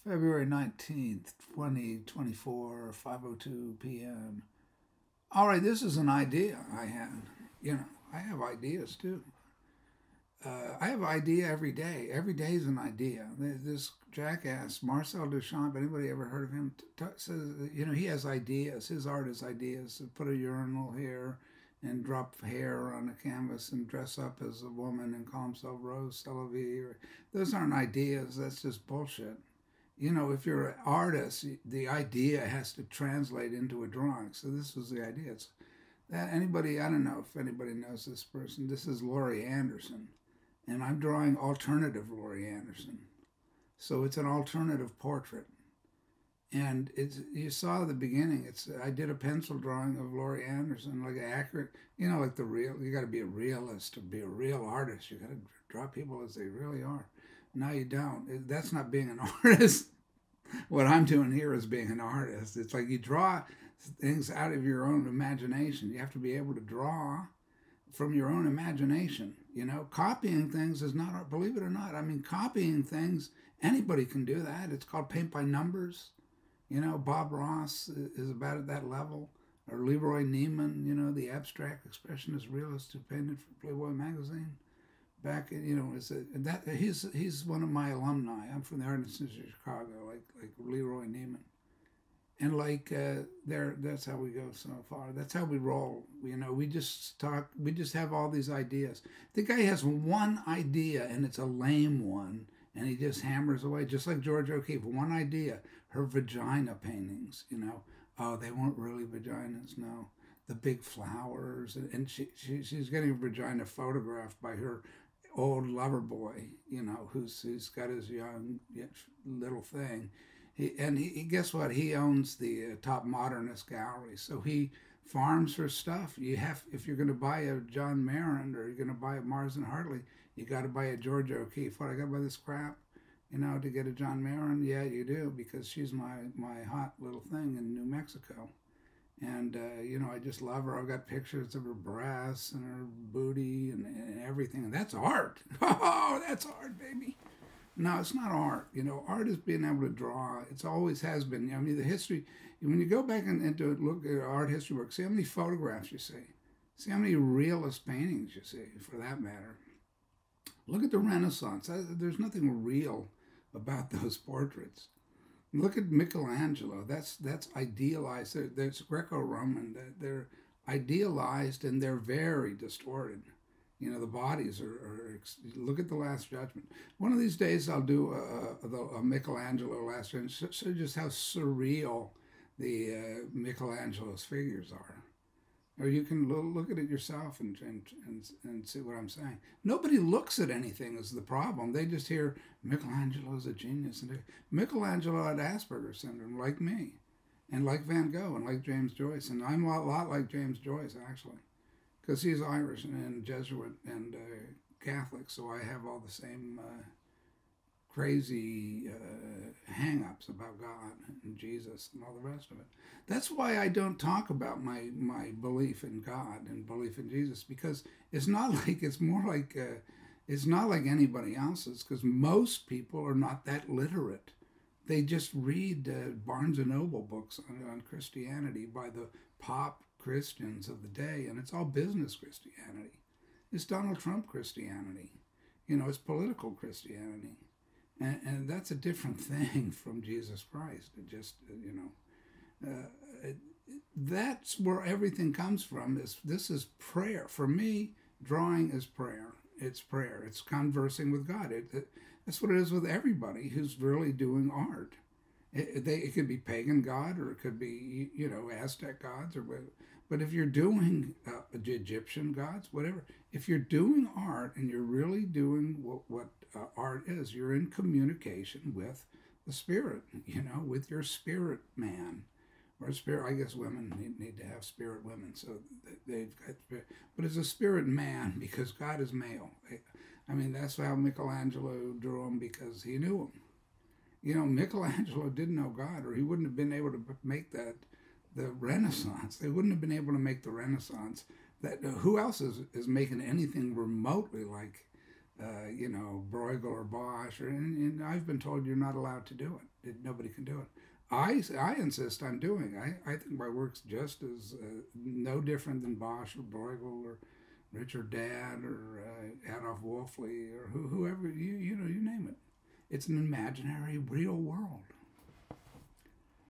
February 19th, 2024, 5:02 p.m. All right, this is an idea I had. I have ideas too. I have an idea every day. Every day is an idea. This jackass, Marcel Duchamp, anybody ever heard of him? Says, he has ideas. His art is ideas. To put a urinal here and drop hair on a canvas and dress up as a woman and call himself Rose Celavie. Those aren't ideas. That's just bullshit. If you're an artist, the idea has to translate into a drawing. So this was the idea. It's that anybody, I don't know if anybody knows this person. This is Laurie Anderson, and I'm drawing alternative Laurie Anderson. So it's an alternative portrait. And you saw the beginning. I did a pencil drawing of Laurie Anderson, like accurate, like the real. You got to be a realist to be a real artist. You got to draw people as they really are. No, you don't. That's not being an artist. What I'm doing here is being an artist. It's like you draw things out of your own imagination. You have to be able to draw from your own imagination. Copying things is not art. Believe it or not. I mean, copying things, anybody can do that. It's called paint by numbers. Bob Ross is about at that level. Or Leroy Neiman, the abstract expressionist realist who painted for Playboy magazine. Back, he's one of my alumni. I'm from the Art Institute of Chicago, like Leroy Neiman, and that's how we go so far. That's how we roll. We just talk. We just have all these ideas. The guy has one idea, and it's a lame one, and he just hammers away, just like George O'Keeffe. One idea, her vagina paintings. Oh, they weren't really vaginas, no. The big flowers, and she's getting her vagina photographed by her old lover boy, who's got his young little thing. He guess what? He owns the top modernist gallery, so he farms her stuff. If you're going to buy a John Marin or you're going to buy a Mars and Hartley, you got to buy a Georgia O'Keeffe. What, I got to buy this crap, to get a John Marin? Yeah, you do, because she's my hot little thing in New Mexico. And, I just love her. I've got pictures of her breasts and her booty and everything. And that's art. Oh, that's art, baby. No, it's not art. Art is being able to draw. It always has been. I mean, the history, when you go back and to look at art history books, see how many photographs you see. See how many realist paintings you see, for that matter. Look at the Renaissance. There's nothing real about those portraits. Look at Michelangelo. That's idealized. There's Greco-Roman. They're idealized and they're very distorted. The bodies are. Look at the Last Judgment. One of these days I'll do a Michelangelo Last Judgment. So just how surreal the Michelangelo's figures are. Or you can look at it yourself and see what I'm saying. Nobody looks at anything is the problem. They just hear Michelangelo's a genius. And Michelangelo had Aspergers Syndrome, like me, and like Van Gogh, and like James Joyce. And I'm a lot like James Joyce, actually, because he's Irish and Jesuit and Catholic, so I have all the same crazy hang-ups about God and Jesus and all the rest of it. That's why I don't talk about my belief in God and belief in Jesus, because it's not like, it's more like, it's not like anybody else's, because most people are not that literate. They just read Barnes & Noble books on Christianity by the pop Christians of the day, and it's all business Christianity. It's Donald Trump Christianity. It's political Christianity. And that's a different thing from Jesus Christ. It just, that's where everything comes from. This is prayer. For me, drawing is prayer. It's prayer. It's conversing with God. That's what it is with everybody who's really doing art. It could be pagan God, or it could be, Aztec gods, or whatever. But if you're doing Egyptian gods, whatever, if you're doing art and you're really doing what art is, you're in communication with the spirit, with your spirit man. Or spirit, I guess women need to have spirit women, so they've got spirit. But it's a spirit man, because God is male. I mean, that's how Michelangelo drew him, because he knew him. Michelangelo didn't know God, or he wouldn't have been able to make the Renaissance. They wouldn't have been able to make the Renaissance. Who else is making anything remotely like Bruegel or Bosch, and I've been told you're not allowed to do it. Nobody can do it. I insist on doing. I think my work's just as no different than Bosch or Bruegel or Richard Dad or Adolf Wolfley or whoever you name it. It's an imaginary real world.